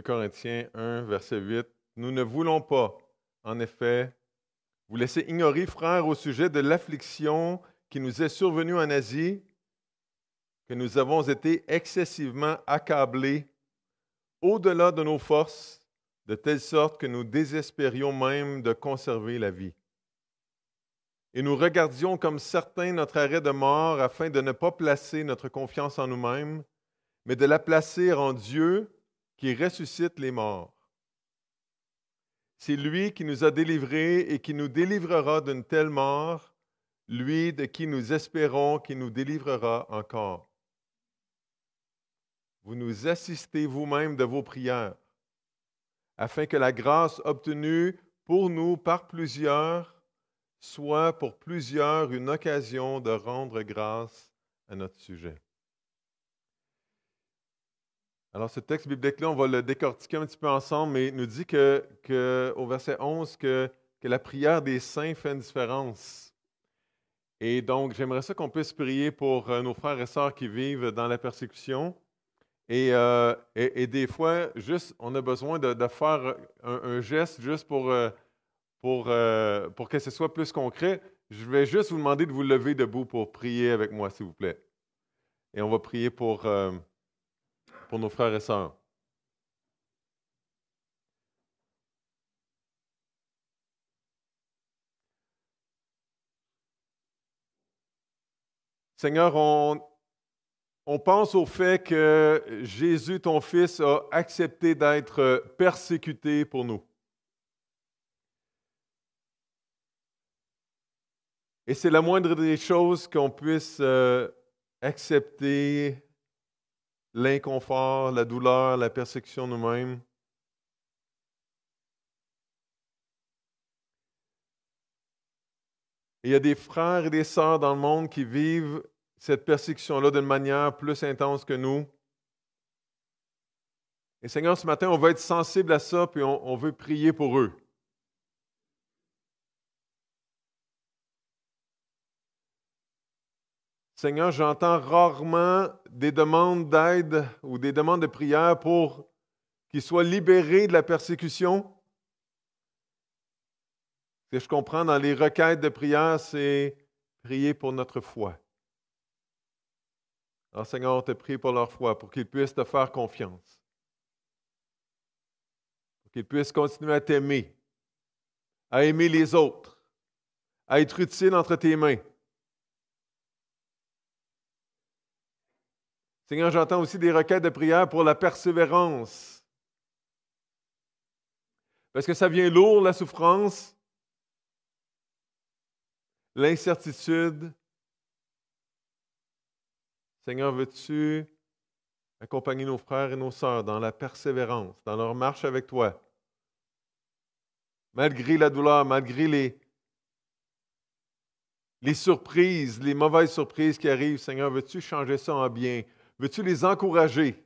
2 Corinthiens 1, verset 8. « Nous ne voulons pas, en effet, vous laisser ignorer, frères, au sujet de l'affliction qui nous est survenue en Asie, que nous avons été excessivement accablés au-delà de nos forces, de telle sorte que nous désespérions même de conserver la vie. Et nous regardions comme certain notre arrêt de mort afin de ne pas placer notre confiance en nous-mêmes, mais de la placer en Dieu qui ressuscite les morts. C'est lui qui nous a délivrés et qui nous délivrera d'une telle mort, lui de qui nous espérons qu'il nous délivrera encore. Vous nous assistez vous-même de vos prières, afin que la grâce obtenue pour nous par plusieurs soit pour plusieurs une occasion de rendre grâce à notre sujet. » Alors, ce texte biblique-là, on va le décortiquer un petit peu ensemble, mais il nous dit au verset 11 que la prière des saints fait une différence. Et donc, j'aimerais ça qu'on puisse prier pour nos frères et sœurs qui vivent dans la persécution. Et des fois, juste, on a besoin de faire un geste juste pour que ce soit plus concret. Je vais juste vous demander de vous lever debout pour prier avec moi, s'il vous plaît. Et on va prier pour nos frères et sœurs. Seigneur, on pense au fait que Jésus, ton Fils, a accepté d'être persécuté pour nous. Et c'est la moindre des choses qu'on puisse accepter l'inconfort, la douleur, la persécution nous-mêmes. Et il y a des frères et des sœurs dans le monde qui vivent cette persécution-là d'une manière plus intense que nous. Et Seigneur, ce matin, on va être sensible à ça, puis on veut prier pour eux. Seigneur, j'entends rarement des demandes d'aide ou des demandes de prière pour qu'ils soient libérés de la persécution. Ce que je comprends dans les requêtes de prière, c'est prier pour notre foi. Alors, Seigneur, on te prie pour leur foi, pour qu'ils puissent te faire confiance, pour qu'ils puissent continuer à t'aimer, à aimer les autres, à être utiles entre tes mains. Seigneur, j'entends aussi des requêtes de prière pour la persévérance. Parce que ça vient lourd, la souffrance, l'incertitude. Seigneur, veux-tu accompagner nos frères et nos sœurs dans la persévérance, dans leur marche avec toi, malgré la douleur, malgré les surprises, les mauvaises surprises qui arrivent. Seigneur, veux-tu changer ça en bien? Veux-tu les encourager?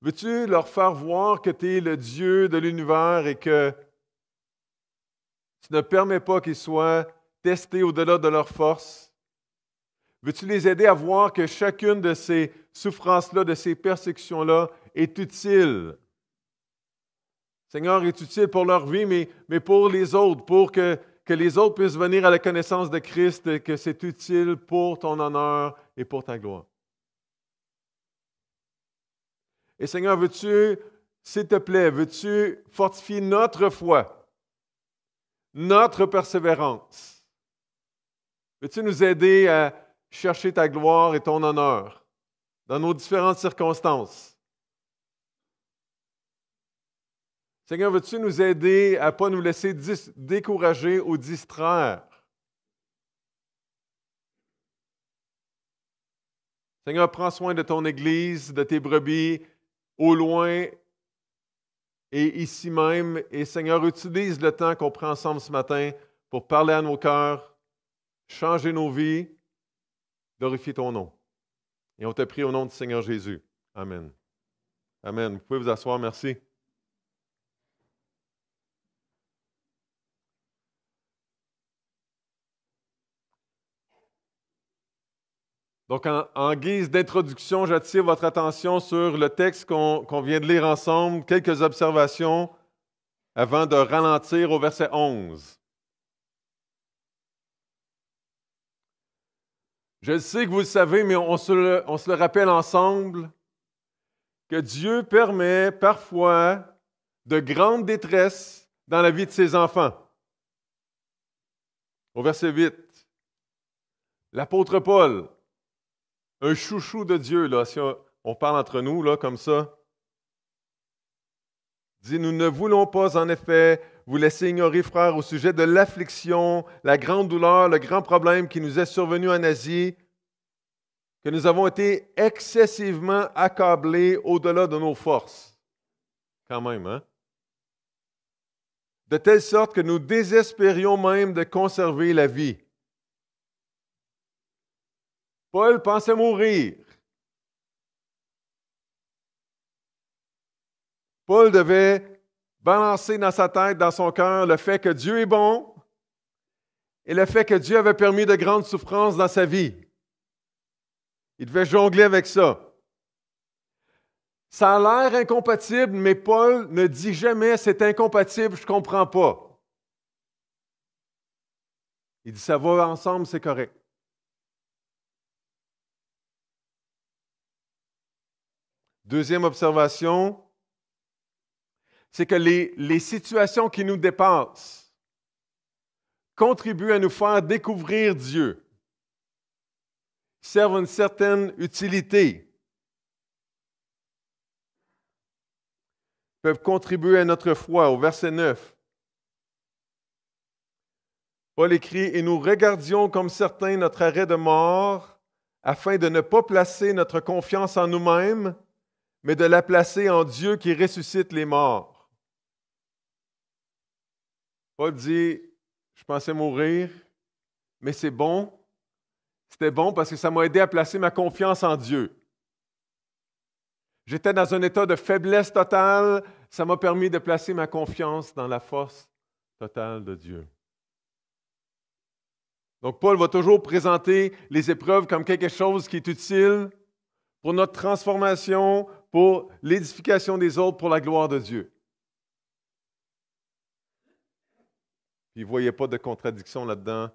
Veux-tu leur faire voir que tu es le Dieu de l'univers et que tu ne permets pas qu'ils soient testés au-delà de leurs forces? Veux-tu les aider à voir que chacune de ces souffrances-là, de ces persécutions-là est utile? Seigneur, est utile pour leur vie, mais pour les autres, pour que les autres puissent venir à la connaissance de Christ, et que c'est utile pour ton honneur et pour ta gloire. Et Seigneur, veux-tu, s'il te plaît, veux-tu fortifier notre foi, notre persévérance? Veux-tu nous aider à chercher ta gloire et ton honneur dans nos différentes circonstances? Seigneur, veux-tu nous aider à ne pas nous laisser décourager ou distraire? Seigneur, prends soin de ton Église, de tes brebis, au loin et ici même. Et Seigneur, utilise le temps qu'on prend ensemble ce matin pour parler à nos cœurs, changer nos vies, glorifier ton nom. Et on te prie au nom du Seigneur Jésus. Amen. Amen. Vous pouvez vous asseoir, merci. Donc, en guise d'introduction, j'attire votre attention sur le texte qu'on vient de lire ensemble, quelques observations avant de ralentir au verset 11. Je sais que vous le savez, mais on se le rappelle ensemble, que Dieu permet parfois de grandes détresses dans la vie de ses enfants. Au verset 8, l'apôtre Paul, un chouchou de Dieu, là, si on parle entre nous, là, comme ça, dit, nous ne voulons pas, en effet, vous laisser ignorer, frères, au sujet de l'affliction, la grande douleur, le grand problème qui nous est survenu en Asie, que nous avons été excessivement accablés au-delà de nos forces. Quand même, hein? De telle sorte que nous désespérions même de conserver la vie. Paul pensait mourir. Paul devait balancer dans sa tête, dans son cœur, le fait que Dieu est bon et le fait que Dieu avait permis de grandes souffrances dans sa vie. Il devait jongler avec ça. Ça a l'air incompatible, mais Paul ne dit jamais « c'est incompatible, je ne comprends pas ». Il dit « ça va ensemble, c'est correct ». Deuxième observation, c'est que les situations qui nous dépassent contribuent à nous faire découvrir Dieu, servent une certaine utilité, peuvent contribuer à notre foi. Au verset 9, Paul écrit « Et nous regardions comme certains notre arrêt de mort, afin de ne pas placer notre confiance en nous-mêmes, mais de la placer en Dieu qui ressuscite les morts. » Paul dit « Je pensais mourir, mais c'est bon. C'était bon parce que ça m'a aidé à placer ma confiance en Dieu. J'étais dans un état de faiblesse totale. Ça m'a permis de placer ma confiance dans la force totale de Dieu. » Donc, Paul va toujours présenter les épreuves comme quelque chose qui est utile pour notre transformation, pour l'édification des autres, pour la gloire de Dieu. Puis, il ne voyait pas de contradiction là-dedans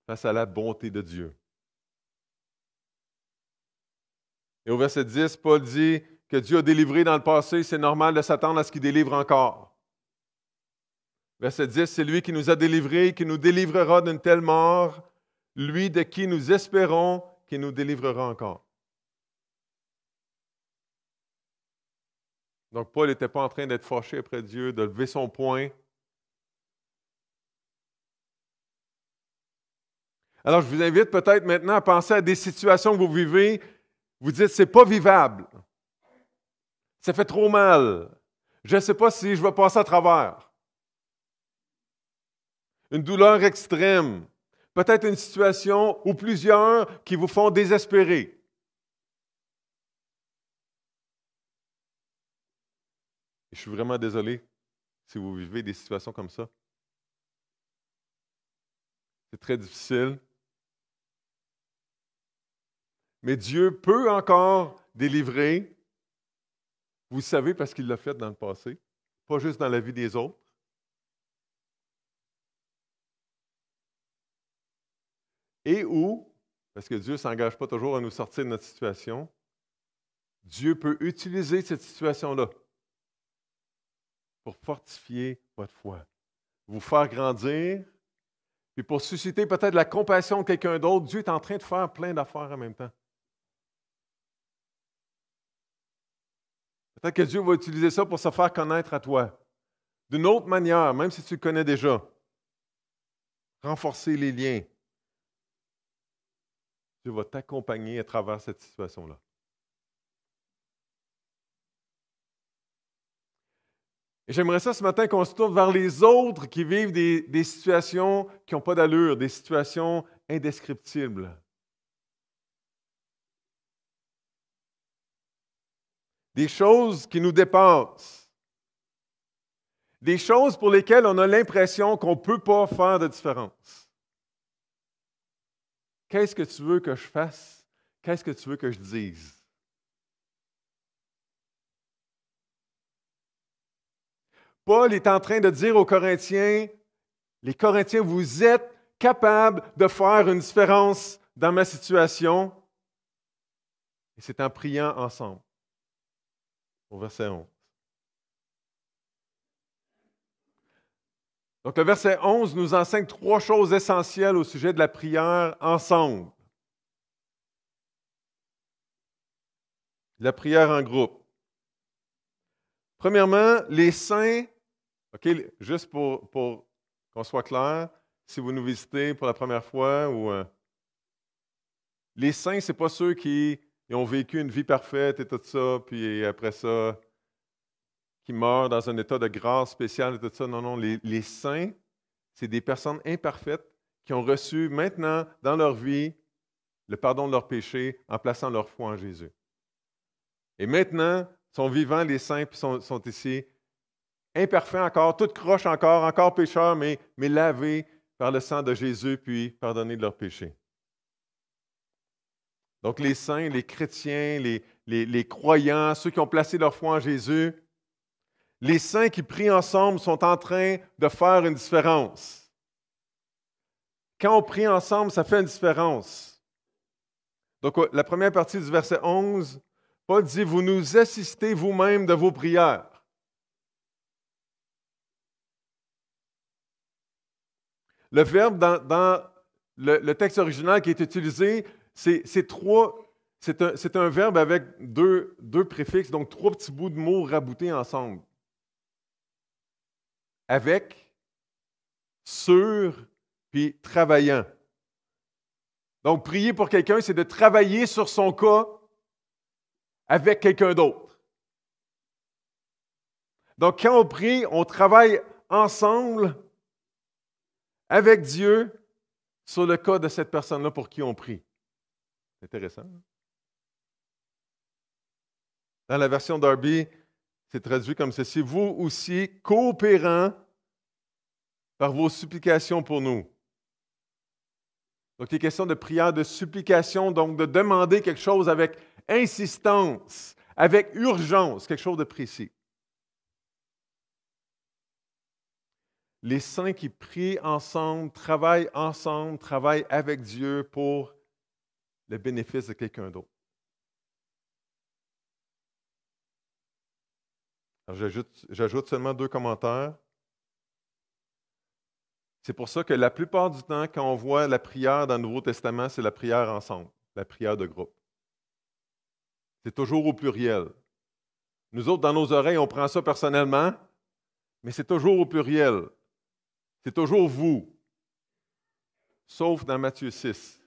face à la bonté de Dieu. Et au verset 10, Paul dit que Dieu a délivré dans le passé, c'est normal de s'attendre à ce qu'il délivre encore. Verset 10, c'est lui qui nous a délivrés, qui nous délivrera d'une telle mort, lui de qui nous espérons qu'il nous délivrera encore. Donc, Paul n'était pas en train d'être fâché après Dieu, de lever son poing. Alors, je vous invite peut-être maintenant à penser à des situations que vous vivez. Vous dites, c'est pas vivable. Ça fait trop mal. Je ne sais pas si je vais passer à travers. Une douleur extrême. Peut-être une situation ou plusieurs qui vous font désespérer. Et je suis vraiment désolé si vous vivez des situations comme ça. C'est très difficile. Mais Dieu peut encore délivrer. Vous le savez parce qu'il l'a fait dans le passé, pas juste dans la vie des autres. Et où, parce que Dieu ne s'engage pas toujours à nous sortir de notre situation, Dieu peut utiliser cette situation-là pour fortifier votre foi, vous faire grandir, puis pour susciter peut-être la compassion de quelqu'un d'autre. Dieu est en train de faire plein d'affaires en même temps. Peut-être que Dieu va utiliser ça pour se faire connaître à toi. D'une autre manière, même si tu le connais déjà. Renforcer les liens. Dieu va t'accompagner à travers cette situation-là. Et j'aimerais ça ce matin qu'on se tourne vers les autres qui vivent des situations qui n'ont pas d'allure, des situations indescriptibles. Des choses qui nous dépassent. Des choses pour lesquelles on a l'impression qu'on ne peut pas faire de différence. Qu'est-ce que tu veux que je fasse? Qu'est-ce que tu veux que je dise? Paul est en train de dire aux Corinthiens, les Corinthiens, vous êtes capables de faire une différence dans ma situation. Et c'est en priant ensemble. Au verset 11. Donc le verset 11 nous enseigne 3 choses essentielles au sujet de la prière ensemble. La prière en groupe. Premièrement, les saints, OK, juste pour qu'on soit clair, si vous nous visitez pour la première fois, les saints, ce n'est pas ceux qui ont vécu une vie parfaite et tout ça, puis après ça, qui meurent dans un état de grâce spécial et tout ça. Non, les saints, c'est des personnes imparfaites qui ont reçu maintenant dans leur vie le pardon de leurs péchés en plaçant leur foi en Jésus. Et maintenant, sont vivants les saints, puis sont ici imparfaits encore, toutes croches encore pécheurs, mais lavés par le sang de Jésus, puis pardonnés de leurs péchés. Donc les saints, les chrétiens, les croyants, ceux qui ont placé leur foi en Jésus, les saints qui prient ensemble sont en train de faire une différence. Quand on prie ensemble, ça fait une différence. Donc la première partie du verset 11, Paul dit, vous nous assistez vous-même de vos prières. Le verbe dans le texte original qui est utilisé, c'est un verbe avec deux préfixes, donc 3 petits bouts de mots raboutés ensemble. Avec, sur, puis travaillant. Donc, prier pour quelqu'un, c'est de travailler sur son cas avec quelqu'un d'autre. Donc, quand on prie, on travaille ensemble avec Dieu sur le cas de cette personne-là pour qui on prie. C'est intéressant. Dans la version Darby, c'est traduit comme ceci. Vous aussi, coopérant par vos supplications pour nous. Donc, il est question de prière, de supplication, donc de demander quelque chose avec insistance, avec urgence, quelque chose de précis. Les saints qui prient ensemble, travaillent avec Dieu pour le bénéfice de quelqu'un d'autre. Alors, j'ajoute seulement 2 commentaires. C'est pour ça que la plupart du temps, quand on voit la prière dans le Nouveau Testament, c'est la prière ensemble, la prière de groupe. C'est toujours au pluriel. Nous autres, dans nos oreilles, on prend ça personnellement, mais c'est toujours au pluriel. C'est toujours vous. Sauf dans Matthieu 6.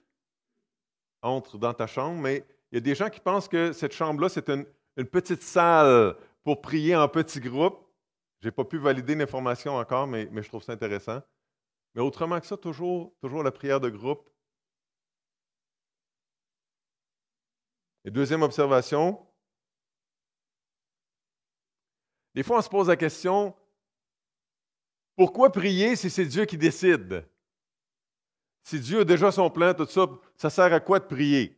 Entre dans ta chambre, mais il y a des gens qui pensent que cette chambre-là, c'est une petite salle pour prier en petits groupes. Je n'ai pas pu valider l'information encore, mais je trouve ça intéressant. Mais autrement que ça, toujours la prière de groupe. Et deuxième observation, des fois on se pose la question, pourquoi prier si c'est Dieu qui décide? Si Dieu a déjà son plan, tout ça, ça sert à quoi de prier?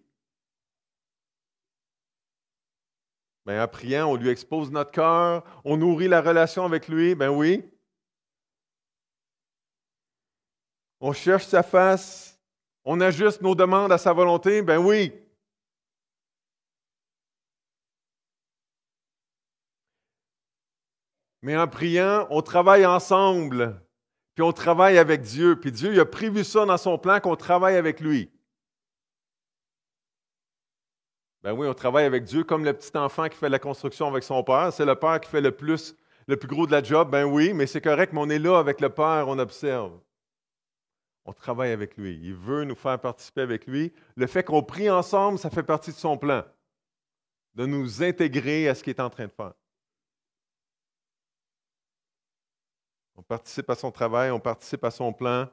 Bien, en priant, on lui expose notre cœur, on nourrit la relation avec lui, ben oui. On cherche sa face, on ajuste nos demandes à sa volonté, ben oui. Mais en priant, on travaille ensemble, puis on travaille avec Dieu, puis Dieu il a prévu ça dans son plan qu'on travaille avec lui. Ben oui, on travaille avec Dieu comme le petit enfant qui fait la construction avec son père. C'est le père qui fait le plus gros de la job. Ben oui, mais c'est correct, mais on est là avec le père, on observe. On travaille avec lui. Il veut nous faire participer avec lui. Le fait qu'on prie ensemble, ça fait partie de son plan, de nous intégrer à ce qu'il est en train de faire. On participe à son travail, on participe à son plan.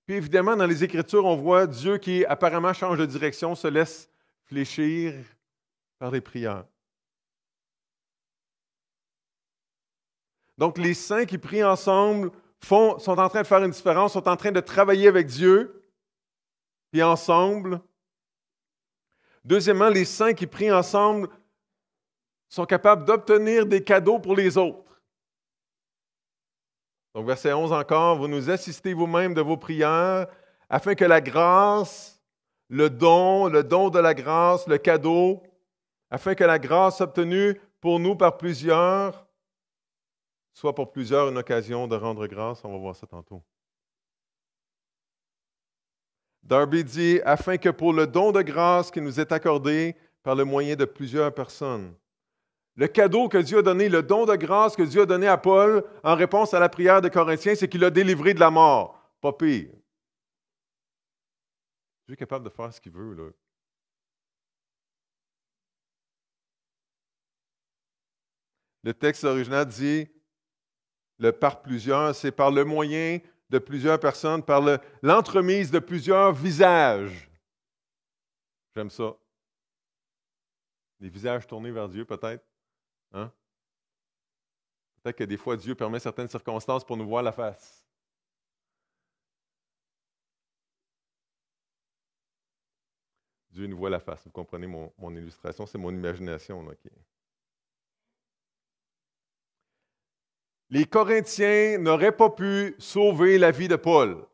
Puis évidemment, dans les Écritures, on voit Dieu qui apparemment change de direction, se laisse fléchir par les prières. Donc les saints qui prient ensemble sont en train de faire une différence, sont en train de travailler avec Dieu. puis ensemble. Deuxièmement, les saints qui prient ensemble sont capables d'obtenir des cadeaux pour les autres. Donc, verset 11 encore, vous nous assistez vous-même de vos prières afin que la grâce, le don de la grâce, le cadeau, afin que la grâce obtenue pour nous par plusieurs soit pour plusieurs une occasion de rendre grâce. On va voir ça tantôt. Darby dit, afin que pour le don de grâce qui nous est accordé par le moyen de plusieurs personnes. Le cadeau que Dieu a donné, le don de grâce que Dieu a donné à Paul en réponse à la prière des Corinthiens, c'est qu'il l'a délivré de la mort. Pas pire. Dieu est capable de faire ce qu'il veut, là. Le texte original dit, le par plusieurs, c'est par le moyen de plusieurs personnes, par l'entremise de plusieurs visages. J'aime ça. Les visages tournés vers Dieu, peut-être. Hein? Peut-être que des fois, Dieu permet certaines circonstances pour nous voir la face. Dieu nous voit la face. Vous comprenez mon illustration? C'est mon imagination, là, qui est... Les Corinthiens n'auraient pas pu sauver la vie de Paul.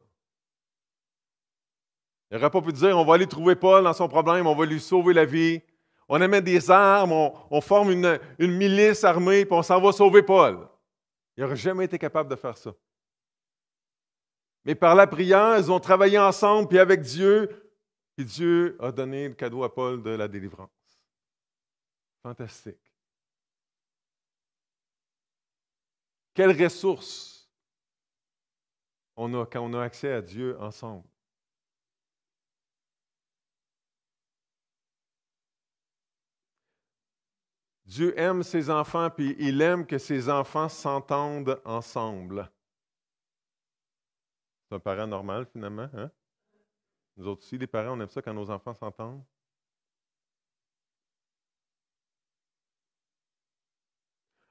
Ils n'auraient pas pu dire, on va aller trouver Paul dans son problème, on va lui sauver la vie. On amène des armes, on forme une milice armée, puis on s'en va sauver Paul. Ils n'auraient jamais été capables de faire ça. Mais par la prière, ils ont travaillé ensemble, puis avec Dieu, puis Dieu a donné le cadeau à Paul de la délivrance. Fantastique. Quelles ressources on a quand on a accès à Dieu ensemble? Dieu aime ses enfants, puis il aime que ses enfants s'entendent ensemble. C'est un parent normal, finalement. Hein? Nous autres aussi, les parents, on aime ça quand nos enfants s'entendent.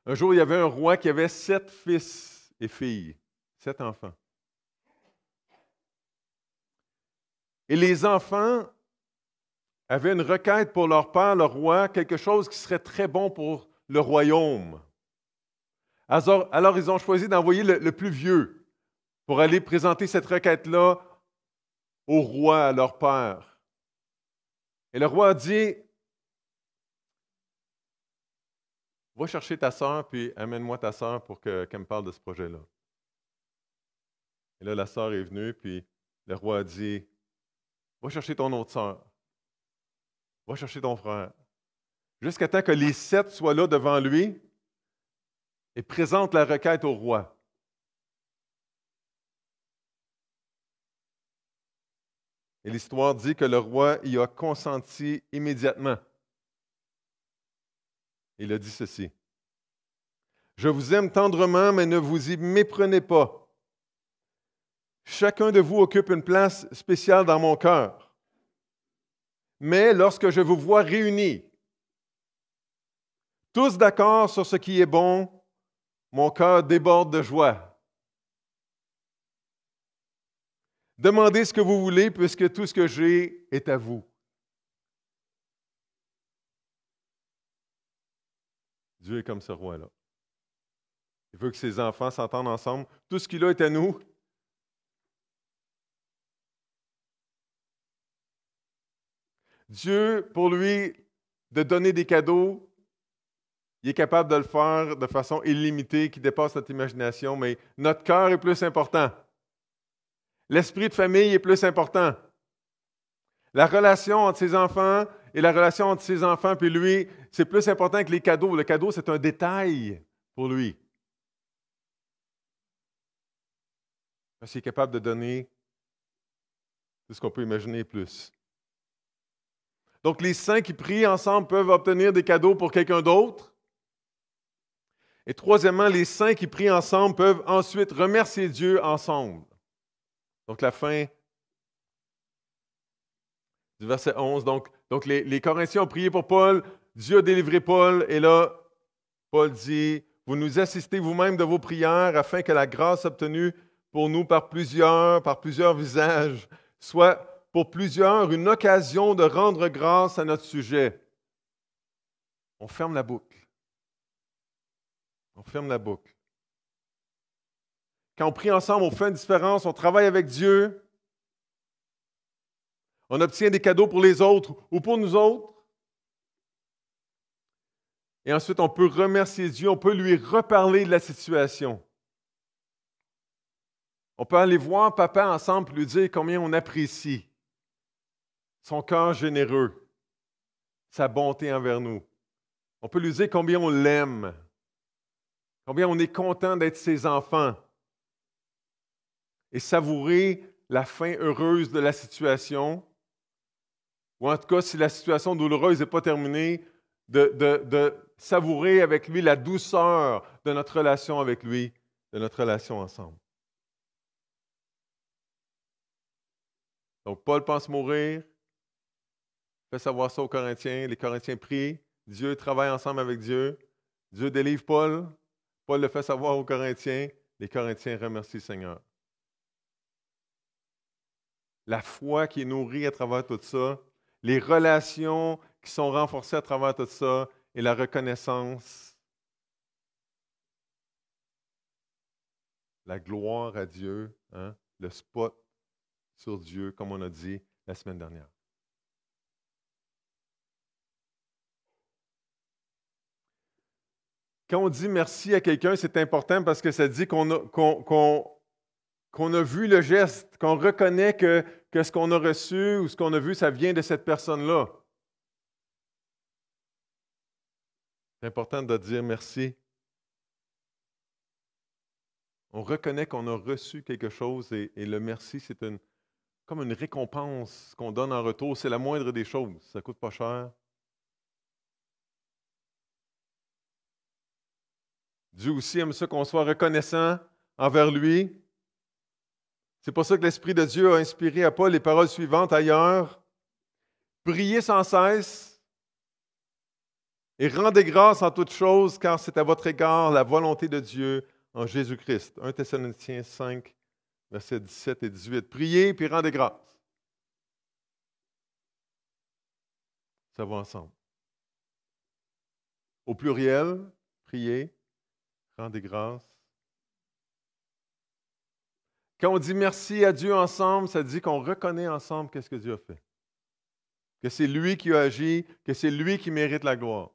Un jour, il y avait un roi qui avait 7 fils et filles, 7 enfants. Et les enfants avaient une requête pour leur père, le roi, quelque chose qui serait très bon pour le royaume. Alors ils ont choisi d'envoyer le plus vieux pour aller présenter cette requête-là au roi, à leur père. Et le roi a dit, va chercher ta sœur, puis amène-moi ta sœur pour qu'elle me parle de ce projet-là. Et là, la sœur est venue, puis le roi a dit, va chercher ton autre sœur. Va chercher ton frère. Jusqu'à temps que les 7 soient là devant lui et présentent la requête au roi. Et l'histoire dit que le roi y a consenti immédiatement. Il a dit ceci. Je vous aime tendrement, mais ne vous y méprenez pas. Chacun de vous occupe une place spéciale dans mon cœur. Mais lorsque je vous vois réunis, tous d'accord sur ce qui est bon, mon cœur déborde de joie. Demandez ce que vous voulez, puisque tout ce que j'ai est à vous. Dieu est comme ce roi-là. Il veut que ses enfants s'entendent ensemble. Tout ce qu'il a est à nous. Dieu, pour lui, de donner des cadeaux, il est capable de le faire de façon illimitée, qui dépasse notre imagination, mais notre cœur est plus important. L'esprit de famille est plus important. La relation entre ses enfants et la relation entre ses enfants et lui, c'est plus important que les cadeaux. Le cadeau, c'est un détail pour lui. Parce qu'il est capable de donner tout ce qu'on peut imaginer et plus. Donc, les saints qui prient ensemble peuvent obtenir des cadeaux pour quelqu'un d'autre. Et troisièmement, les saints qui prient ensemble peuvent ensuite remercier Dieu ensemble. Donc, la fin du verset 11. Donc les Corinthiens ont prié pour Paul, Dieu a délivré Paul, et là, Paul dit, vous nous assistez vous-même de vos prières afin que la grâce obtenue pour nous par plusieurs visages soit pour plusieurs une occasion de rendre grâce à notre sujet. On ferme la boucle. On ferme la boucle. Quand on prie ensemble, on fait une différence, on travaille avec Dieu, on obtient des cadeaux pour les autres ou pour nous autres. Et ensuite, on peut remercier Dieu, on peut lui reparler de la situation. On peut aller voir Papa ensemble et lui dire combien on apprécie son cœur généreux, sa bonté envers nous. On peut lui dire combien on l'aime, combien on est content d'être ses enfants et savourer la fin heureuse de la situation, ou en tout cas, si la situation douloureuse n'est pas terminée, de savourer avec lui la douceur de notre relation avec lui, de notre relation ensemble. Donc, Paul pense mourir, fait savoir ça aux Corinthiens, les Corinthiens prient, Dieu travaille ensemble avec Dieu, Dieu délivre Paul, Paul le fait savoir aux Corinthiens, les Corinthiens remercient le Seigneur. La foi qui est nourrie à travers tout ça, les relations qui sont renforcées à travers tout ça et la reconnaissance, la gloire à Dieu, hein, le spot sur Dieu, comme on a dit la semaine dernière. Quand on dit merci à quelqu'un, c'est important parce que ça dit qu'on a vu le geste, qu'on reconnaît que ce qu'on a reçu ou ce qu'on a vu, ça vient de cette personne-là. C'est important de dire merci. On reconnaît qu'on a reçu quelque chose et le merci, c'est comme une récompense qu'on donne en retour. C'est la moindre des choses. Ça ne coûte pas cher. Dieu aussi aime ça qu'on soit reconnaissant envers lui. C'est pour ça que l'Esprit de Dieu a inspiré à Paul les paroles suivantes ailleurs. Priez sans cesse et rendez grâce en toutes choses, car c'est à votre égard la volonté de Dieu en Jésus-Christ. 1 Thessaloniciens 5, versets 17 et 18. Priez puis rendez grâce. Ça va ensemble. Au pluriel, priez, rendez grâce. Quand on dit merci à Dieu ensemble, ça dit qu'on reconnaît ensemble qu'est-ce que Dieu a fait. Que c'est lui qui a agi, que c'est lui qui mérite la gloire.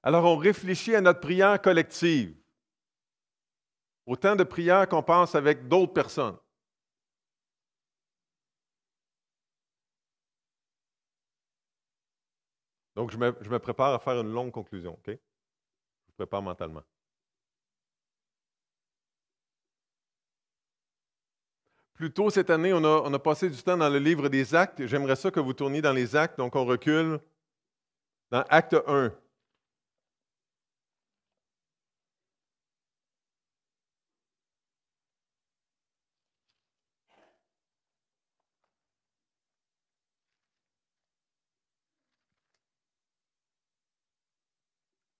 Alors, on réfléchit à notre prière collective. Autant de prières qu'on pense avec d'autres personnes. Donc, je me prépare à faire une longue conclusion, OK? Je vous prépare mentalement. Plus tôt cette année, on a passé du temps dans le livre des Actes. J'aimerais ça que vous tourniez dans les Actes, donc on recule dans Acte 1.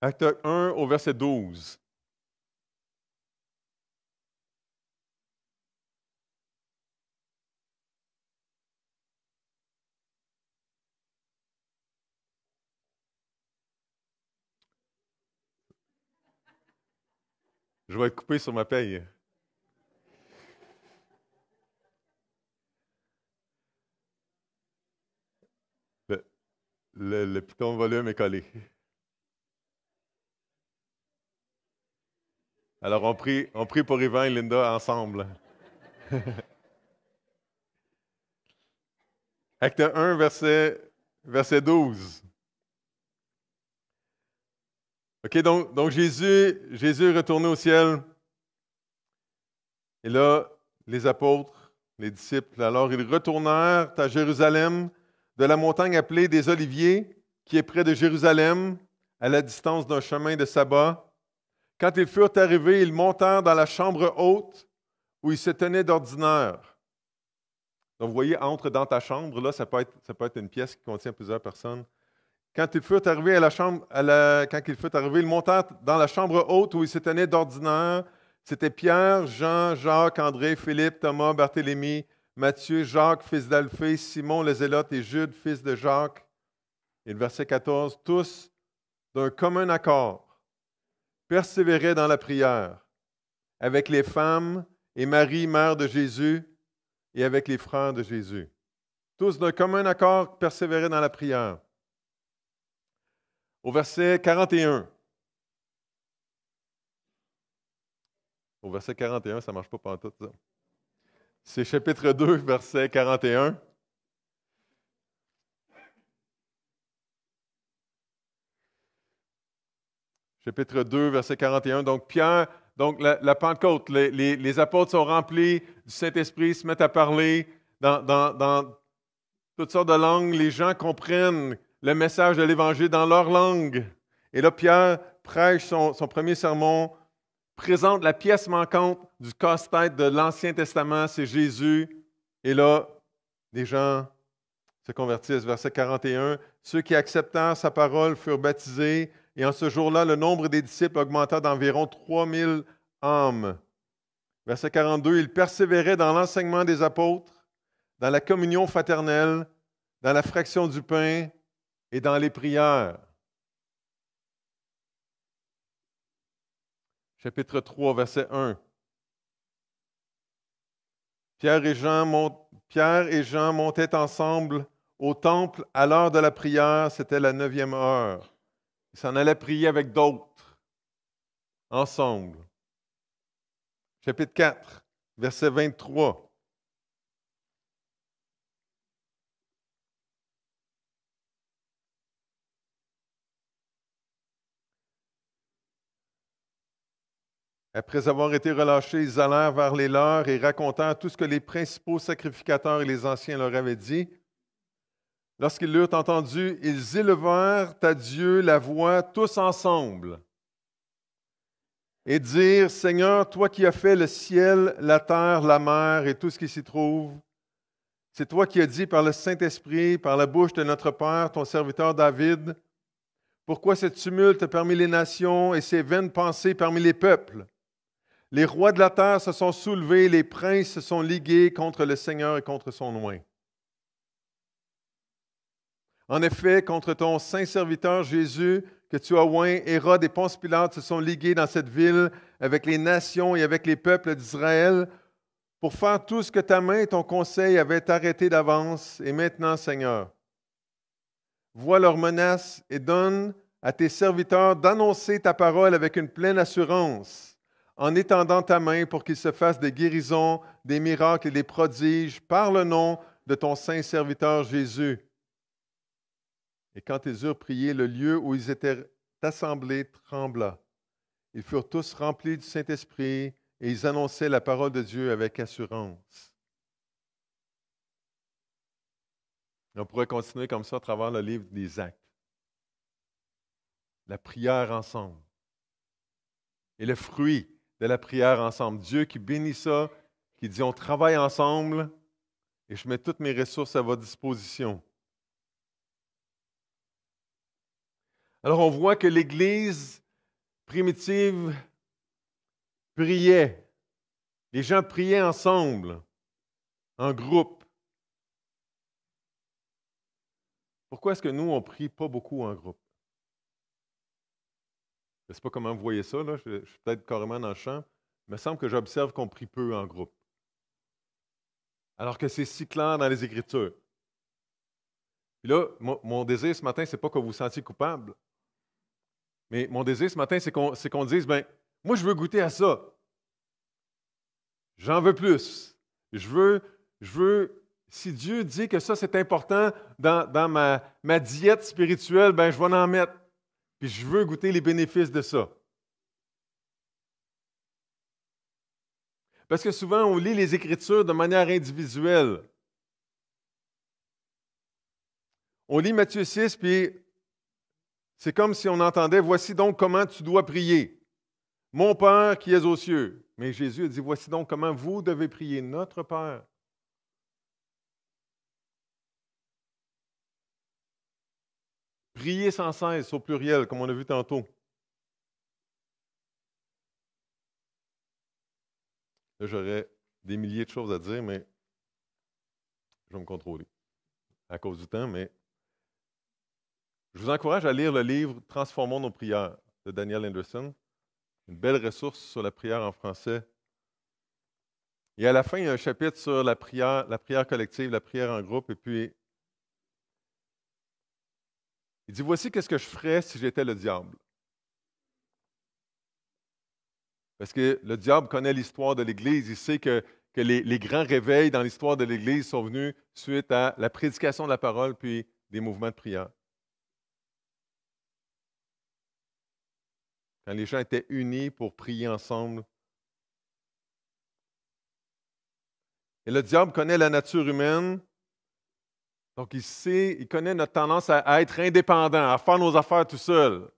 Acte 1 au verset 12. Je vais être coupé sur ma paye. Le piton volume est collé. Alors, on prie pour Yvan et Linda ensemble. Acte 1, verset 12. OK, donc Jésus est retourné au ciel. Et là, les apôtres, les disciples, alors ils retournèrent à Jérusalem, de la montagne appelée des Oliviers, qui est près de Jérusalem, à la distance d'un chemin de sabbat. Quand ils furent arrivés, ils montèrent dans la chambre haute où ils se tenaient d'ordinaire. Donc, vous voyez, entre dans ta chambre, là, ça peut être une pièce qui contient plusieurs personnes. Quand ils furent arrivés ils montèrent dans la chambre haute où ils se tenaient d'ordinaire. C'était Pierre, Jean, Jacques, André, Philippe, Thomas, Barthélemy, Matthieu, Jacques, fils d'Alphée, Simon le Zélote et Jude, fils de Jacques. Et le verset 14, tous d'un commun accord persévéraient dans la prière avec les femmes et Marie, mère de Jésus, et avec les frères de Jésus. Tous d'un commun accord persévéraient dans la prière. Au verset 41. Au verset 41, ça ne marche pas pantoute, ça. C'est chapitre 2, verset 41. Chapitre 2, verset 41. Donc, Pierre, la Pentecôte, les apôtres sont remplis du Saint-Esprit, se mettent à parler dans toutes sortes de langues. Les gens comprennent le message de l'Évangile dans leur langue. Et là, Pierre prêche son premier sermon, présente la pièce manquante du casse-tête de l'Ancien Testament, c'est Jésus. Et là, les gens se convertissent. Verset 41. Ceux qui acceptèrent sa parole furent baptisés. Et en ce jour-là, le nombre des disciples augmenta d'environ 3000 âmes. Verset 42, ils persévéraient dans l'enseignement des apôtres, dans la communion fraternelle, dans la fraction du pain et dans les prières. Chapitre 3, verset 1. Pierre et Jean montaient ensemble au temple à l'heure de la prière, c'était la 9e heure. Ils s'en allaient prier avec d'autres, ensemble. Chapitre 4, verset 23. Après avoir été relâchés, ils allèrent vers les leurs et racontèrent tout ce que les principaux sacrificateurs et les anciens leur avaient dit. Lorsqu'ils l'eurent entendu, ils élevèrent à Dieu la voix tous ensemble et dirent, Seigneur, toi qui as fait le ciel, la terre, la mer et tout ce qui s'y trouve, c'est toi qui as dit par le Saint-Esprit, par la bouche de notre Père, ton serviteur David, pourquoi ce tumulte parmi les nations et ces vaines pensées parmi les peuples? Les rois de la terre se sont soulevés, les princes se sont ligués contre le Seigneur et contre son oint. En effet, contre ton saint serviteur Jésus, que tu as oint, Hérode et Ponce Pilate se sont ligués dans cette ville avec les nations et avec les peuples d'Israël pour faire tout ce que ta main et ton conseil avaient arrêté d'avance. Et maintenant, Seigneur, vois leurs menaces et donne à tes serviteurs d'annoncer ta parole avec une pleine assurance, en étendant ta main pour qu'il se fasse des guérisons, des miracles et des prodiges par le nom de ton saint serviteur Jésus. Et quand ils eurent prié, le lieu où ils étaient assemblés trembla. Ils furent tous remplis du Saint-Esprit et ils annonçaient la parole de Dieu avec assurance. On pourrait continuer comme ça à travers le livre des Actes. La prière ensemble. Et le fruit de la prière ensemble. Dieu qui bénit ça, qui dit on travaille ensemble et je mets toutes mes ressources à votre disposition. Alors, on voit que l'Église primitive priait. Les gens priaient ensemble, en groupe. Pourquoi est-ce que nous, on ne prie pas beaucoup en groupe? Je ne sais pas comment vous voyez ça, là. Je suis peut-être carrément dans le champ. Il me semble que j'observe qu'on prie peu en groupe. Alors que c'est si clair dans les Écritures. Puis là, mon désir ce matin, ce n'est pas que vous vous sentiez coupable. Mais mon désir ce matin, c'est qu'on dise, ben, moi, je veux goûter à ça. J'en veux plus. Je veux, si Dieu dit que ça, c'est important dans ma diète spirituelle, ben, je vais en mettre. Puis je veux goûter les bénéfices de ça. Parce que souvent, on lit les Écritures de manière individuelle. On lit Matthieu 6, puis c'est comme si on entendait, voici donc comment tu dois prier. Mon Père qui es aux cieux. Mais Jésus a dit, voici donc comment vous devez prier, notre Père. Priez sans cesse, au pluriel, comme on a vu tantôt. Là, j'aurais des milliers de choses à dire, mais je vais me contrôler à cause du temps. Mais je vous encourage à lire le livre Transformons nos prières de Daniel Anderson. Une belle ressource sur la prière en français. Et à la fin, il y a un chapitre sur la prière collective, la prière en groupe. Et puis, il dit, voici qu'est-ce que je ferais si j'étais le diable. Parce que le diable connaît l'histoire de l'Église. Il sait que les grands réveils dans l'histoire de l'Église sont venus suite à la prédication de la parole puis des mouvements de prière. Quand les gens étaient unis pour prier ensemble. Et le diable connaît la nature humaine. Donc, il connaît notre tendance à être indépendant, à faire nos affaires tout seul.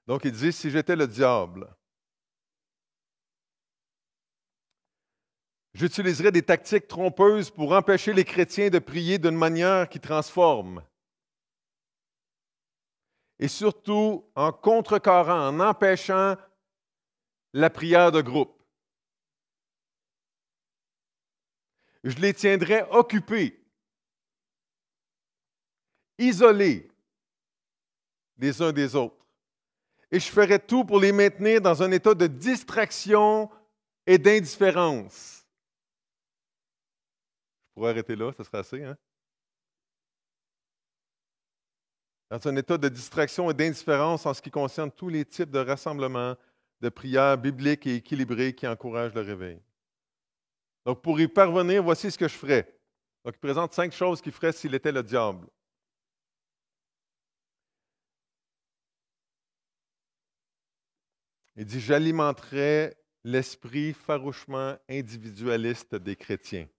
Donc, il dit, si j'étais le diable, j'utiliserais des tactiques trompeuses pour empêcher les chrétiens de prier d'une manière qui transforme. Et surtout, en contrecarrant, en empêchant la prière de groupe. Je les tiendrais occupés, isolés les uns des autres. Et je ferais tout pour les maintenir dans un état de distraction et d'indifférence. Je pourrais arrêter là, ça serait assez, hein? Dans un état de distraction et d'indifférence en ce qui concerne tous les types de rassemblements, de prières bibliques et équilibrées qui encouragent le réveil. Donc, pour y parvenir, voici ce que je ferais. Donc, il présente 5 choses qu'il ferait s'il était le diable. Il dit, j'alimenterais l'esprit farouchement individualiste des chrétiens.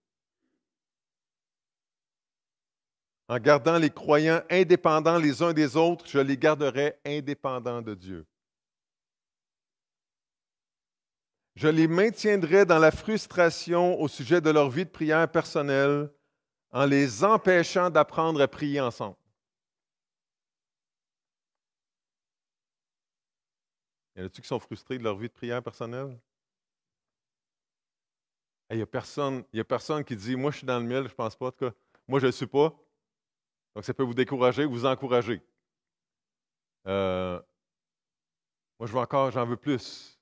En gardant les croyants indépendants les uns des autres, je les garderai indépendants de Dieu. Je les maintiendrai dans la frustration au sujet de leur vie de prière personnelle en les empêchant d'apprendre à prier ensemble. Y en a-t-il qui sont frustrés de leur vie de prière personnelle? Il n'y a personne qui dit, moi je suis dans le mille, je ne pense pas, en tout cas, moi je ne le suis pas. Donc ça peut vous décourager ou vous encourager. Moi je veux encore, j'en veux plus.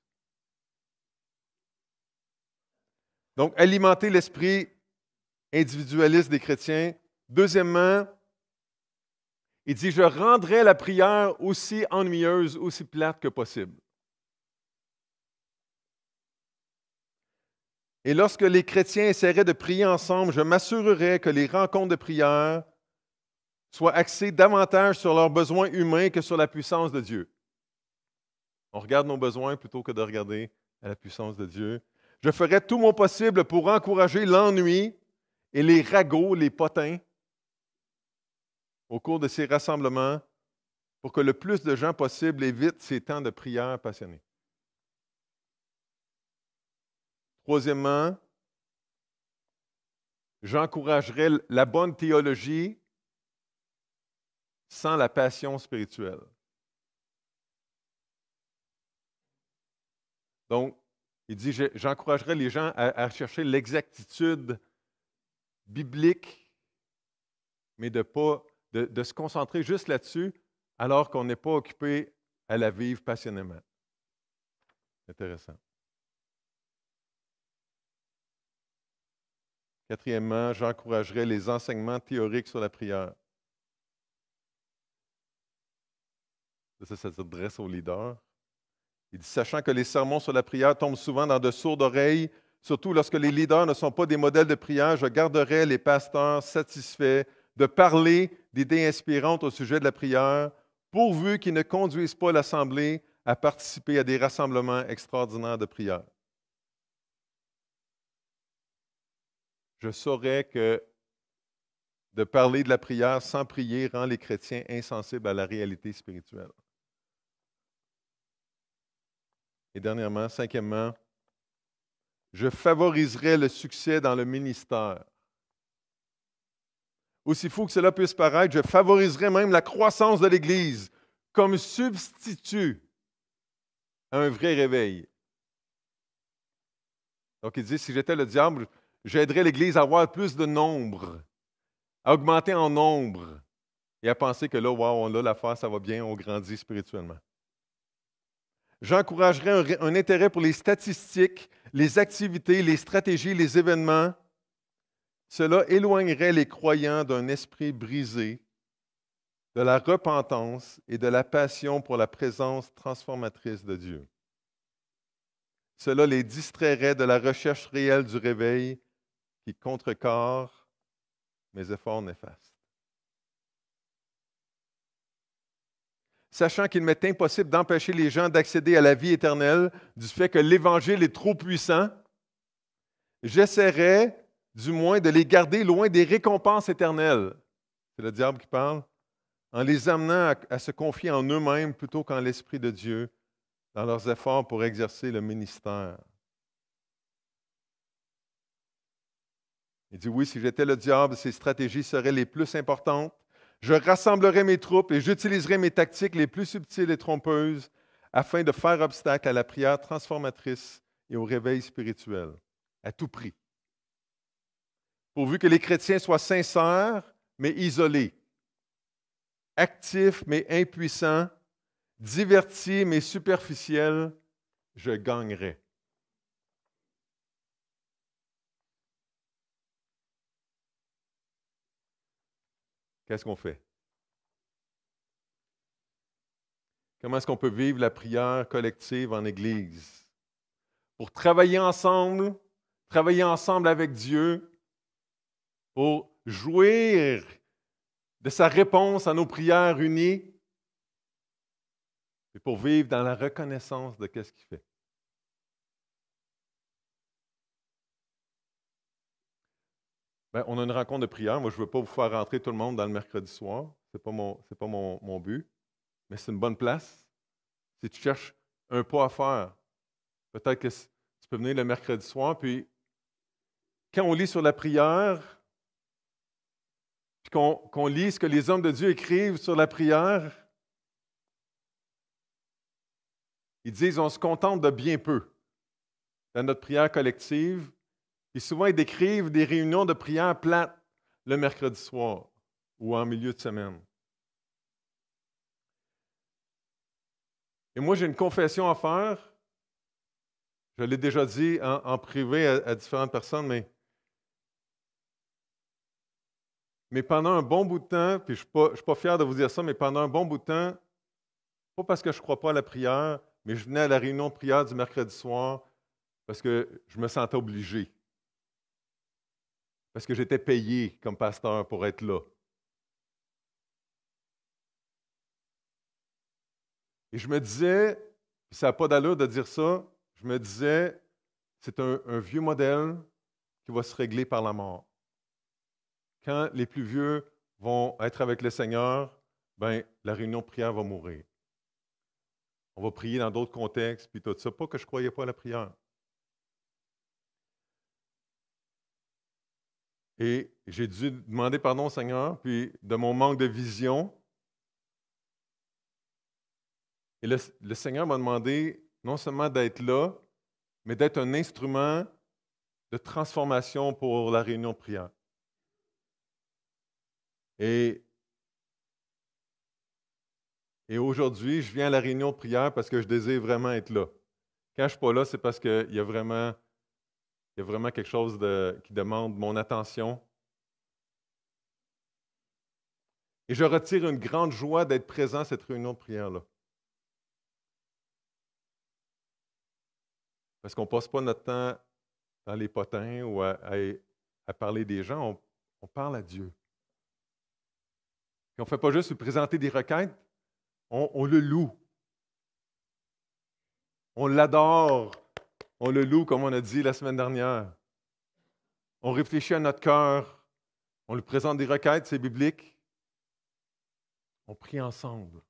Donc, alimenter l'esprit individualiste des chrétiens. Deuxièmement, il dit, je rendrai la prière aussi ennuyeuse, aussi plate que possible. Et lorsque les chrétiens essaieraient de prier ensemble, je m'assurerai que les rencontres de prière soient axées davantage sur leurs besoins humains que sur la puissance de Dieu. On regarde nos besoins plutôt que de regarder à la puissance de Dieu. Je ferai tout mon possible pour encourager l'ennui et les ragots, les potins, au cours de ces rassemblements, pour que le plus de gens possible évitent ces temps de prière passionnés. Troisièmement, j'encouragerai la bonne théologie sans la passion spirituelle. Donc, il dit, j'encouragerai les gens à chercher l'exactitude biblique, mais de se concentrer juste là-dessus, alors qu'on n'est pas occupé à la vivre passionnément. Intéressant. Quatrièmement, j'encouragerai les enseignements théoriques sur la prière. Ça s'adresse aux leaders. Il dit, sachant que les sermons sur la prière tombent souvent dans de sourdes oreilles, surtout lorsque les leaders ne sont pas des modèles de prière, je garderai les pasteurs satisfaits de parler d'idées inspirantes au sujet de la prière, pourvu qu'ils ne conduisent pas l'Assemblée à participer à des rassemblements extraordinaires de prière. Je saurais que de parler de la prière sans prier rend les chrétiens insensibles à la réalité spirituelle. Et dernièrement, cinquièmement, je favoriserai le succès dans le ministère. Aussi fou que cela puisse paraître, je favoriserai même la croissance de l'Église comme substitut à un vrai réveil. Donc, il dit, si j'étais le diable, j'aiderais l'Église à avoir plus de nombre, à augmenter en nombre et à penser que là, wow, on a l'affaire, ça va bien, on grandit spirituellement. J'encouragerais un intérêt pour les statistiques, les activités, les stratégies, les événements. Cela éloignerait les croyants d'un esprit brisé, de la repentance et de la passion pour la présence transformatrice de Dieu. Cela les distrairait de la recherche réelle du réveil qui contrecarre mes efforts néfastes. Sachant qu'il m'est impossible d'empêcher les gens d'accéder à la vie éternelle du fait que l'Évangile est trop puissant, j'essaierai du moins de les garder loin des récompenses éternelles. C'est le diable qui parle, en les amenant à se confier en eux-mêmes plutôt qu'en l'Esprit de Dieu dans leurs efforts pour exercer le ministère. Il dit, oui, si j'étais le diable, ces stratégies seraient les plus importantes. Je rassemblerai mes troupes et j'utiliserai mes tactiques les plus subtiles et trompeuses afin de faire obstacle à la prière transformatrice et au réveil spirituel, à tout prix. Pourvu que les chrétiens soient sincères, mais isolés, actifs, mais impuissants, divertis, mais superficiels, je gagnerai. Qu'est-ce qu'on fait? Comment est-ce qu'on peut vivre la prière collective en Église? Pour travailler ensemble avec Dieu, pour jouir de sa réponse à nos prières unies, et pour vivre dans la reconnaissance de ce qu'il fait. Bien, on a une rencontre de prière. Moi, je ne veux pas vous faire rentrer tout le monde dans le mercredi soir. Ce n'est pas mon but. Mais c'est une bonne place. Si tu cherches un pas à faire, peut-être que tu peux venir le mercredi soir. Puis, quand on lit sur la prière, puis qu'on lit ce que les hommes de Dieu écrivent sur la prière, ils disent on se contente de bien peu dans notre prière collective. Puis souvent, ils décrivent des réunions de prière plates le mercredi soir ou en milieu de semaine. Et moi, j'ai une confession à faire. Je l'ai déjà dit en privé à différentes personnes, mais pendant un bon bout de temps, puis je ne suis pas fier de vous dire ça, mais pendant un bon bout de temps, pas parce que je ne crois pas à la prière, mais je venais à la réunion de prière du mercredi soir parce que je me sentais obligé. Parce que j'étais payé comme pasteur pour être là. Et je me disais, puis ça n'a pas d'allure de dire ça, je me disais, c'est un vieux modèle qui va se régler par la mort. Quand les plus vieux vont être avec le Seigneur, ben, la réunion de prière va mourir. On va prier dans d'autres contextes, puis tout ça. Pas que je ne croyais pas à la prière. Et j'ai dû demander pardon au Seigneur, puis de mon manque de vision. Et le Seigneur m'a demandé non seulement d'être là, mais d'être un instrument de transformation pour la réunion de prière. Et aujourd'hui, je viens à la réunion de prière parce que je désire vraiment être là. Quand je ne suis pas là, c'est parce qu'il y a vraiment quelque chose qui demande mon attention. Et je retire une grande joie d'être présent à cette réunion de prière-là. Parce qu'on ne passe pas notre temps dans les potins ou à parler des gens, on parle à Dieu. Puis on ne fait pas juste lui présenter des requêtes, on le loue. On l'adore, on le loue comme on a dit la semaine dernière. On réfléchit à notre cœur, on lui présente des requêtes, c'est biblique. On prie ensemble.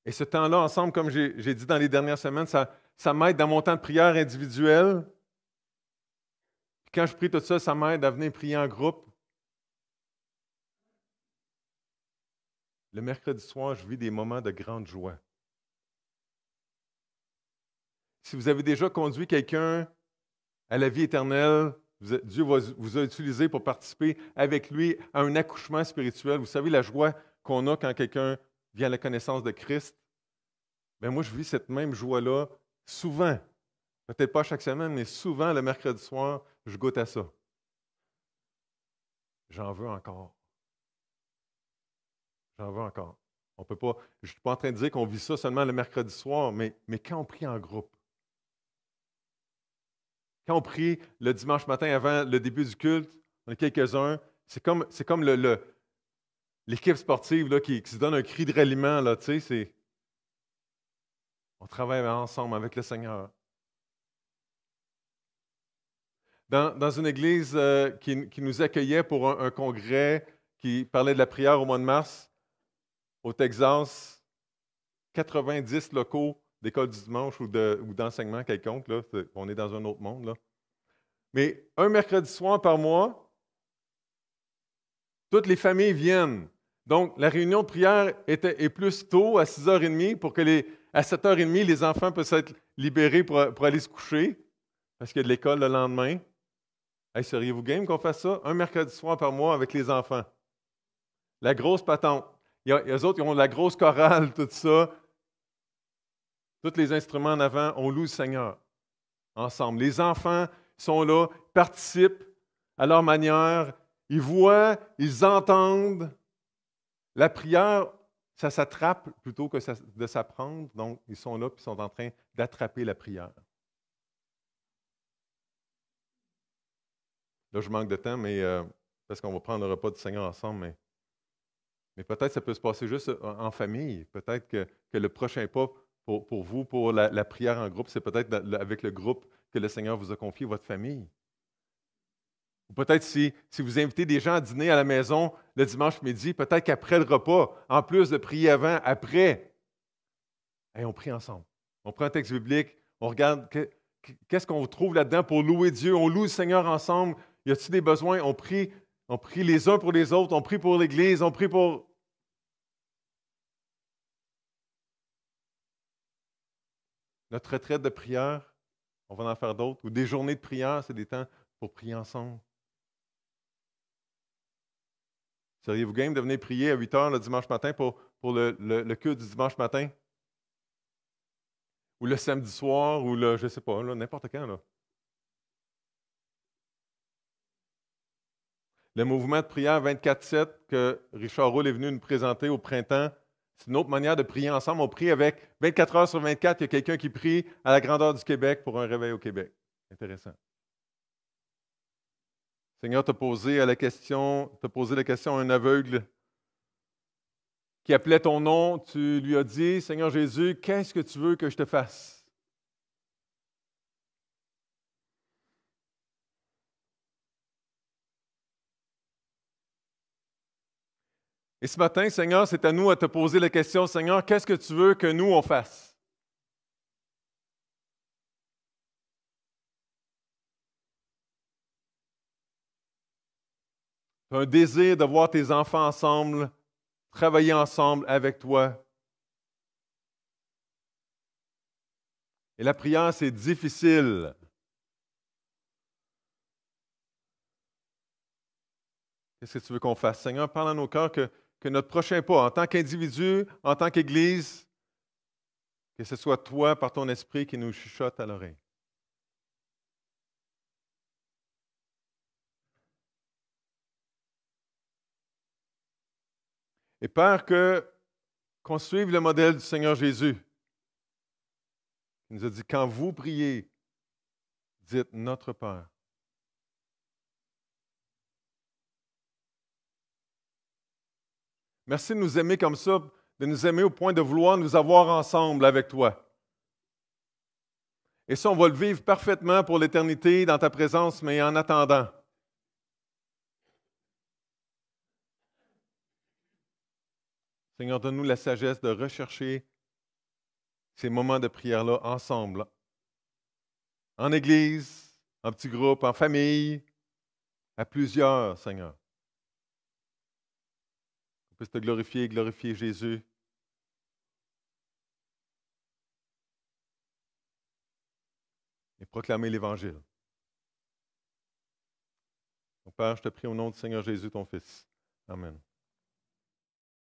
Et ce temps-là, ensemble, comme j'ai dit dans les dernières semaines, ça m'aide dans mon temps de prière individuel. Puis quand je prie tout ça, ça m'aide à venir prier en groupe. Le mercredi soir, je vis des moments de grande joie. Si vous avez déjà conduit quelqu'un à la vie éternelle, Dieu vous a utilisé pour participer avec lui à un accouchement spirituel. Vous savez la joie qu'on a quand quelqu'un vient à la connaissance de Christ? Bien, moi, je vis cette même joie-là souvent. Peut-être pas chaque semaine, mais souvent, le mercredi soir, je goûte à ça. J'en veux encore. J'en veux encore. On peut pas, je ne suis pas en train de dire qu'on vit ça seulement le mercredi soir, mais quand on prie en groupe, quand on prie le dimanche matin avant le début du culte, on est quelques-uns, c'est comme l'équipe sportive là, qui se donne un cri de ralliement. Là, on travaille ensemble avec le Seigneur. Dans une église qui nous accueillait pour un congrès qui parlait de la prière au mois de mars, au Texas, 90 locaux d'école du dimanche ou d'enseignement quelconque. Là, on est dans un autre monde. Là. Mais un mercredi soir par mois, toutes les familles viennent. Donc, la réunion de prière est plus tôt, à 6h30, pour que à 7h30, les enfants puissent être libérés pour aller se coucher, parce qu'il y a de l'école le lendemain. Hey, seriez-vous game qu'on fasse ça? Un mercredi soir par mois avec les enfants. La grosse patente. Eux autres, ils ont la grosse chorale, tout ça. Tous les instruments en avant, on loue le Seigneur ensemble. Les enfants sont là, participent à leur manière, ils voient, ils entendent. La prière, ça s'attrape plutôt que de s'apprendre. Donc, ils sont là et ils sont en train d'attraper la prière. Là, je manque de temps, mais parce qu'on va prendre le repas du Seigneur ensemble, mais peut-être ça peut se passer juste en famille. Peut-être que le prochain pas pour vous, pour la prière en groupe, c'est peut-être avec le groupe que le Seigneur vous a confié, votre famille. Ou peut-être si vous invitez des gens à dîner à la maison le dimanche midi, peut-être qu'après le repas, en plus de prier avant, après, on prie ensemble. On prend un texte biblique, on regarde qu'est-ce qu'on trouve là-dedans pour louer Dieu. On loue le Seigneur ensemble. Y a-t-il des besoins? On prie les uns pour les autres, on prie pour l'Église, on prie pour... Notre retraite de prière, on va en faire d'autres. Ou des journées de prière, c'est des temps pour prier ensemble. Seriez-vous game de venir prier à 8h le dimanche matin pour le culte du dimanche matin? Ou le samedi soir, ou je ne sais pas, n'importe quand. Là. Le mouvement de prière 24/7 que Richard Roule est venu nous présenter au printemps, c'est une autre manière de prier ensemble. On prie avec 24 heures sur 24, il y a quelqu'un qui prie à la grandeur du Québec pour un réveil au Québec. Intéressant. Seigneur t'a posé la question à un aveugle qui appelait ton nom. Tu lui as dit, Seigneur Jésus, qu'est-ce que tu veux que je te fasse? Et ce matin, Seigneur, c'est à nous à te poser la question, Seigneur, qu'est-ce que tu veux que nous, on fasse? Tu as un désir de voir tes enfants ensemble, travailler ensemble avec toi. Et la prière, c'est difficile. Qu'est-ce que tu veux qu'on fasse? Seigneur, parle à nos cœurs que notre prochain pas, en tant qu'individu, en tant qu'Église, que ce soit toi, par ton esprit, qui nous chuchote à l'oreille. Et Père, qu'on suive le modèle du Seigneur Jésus. Il nous a dit, quand vous priez, dites notre Père. Merci de nous aimer comme ça, de nous aimer au point de vouloir nous avoir ensemble avec toi. Et ça, on va le vivre parfaitement pour l'éternité dans ta présence, mais en attendant. Seigneur, donne-nous la sagesse de rechercher ces moments de prière-là ensemble, en Église, en petits groupes, en famille, à plusieurs, Seigneur. Qu'on puisse te glorifier, glorifier Jésus. Et proclamer l'Évangile. Mon Père, je te prie au nom du Seigneur Jésus, ton Fils. Amen.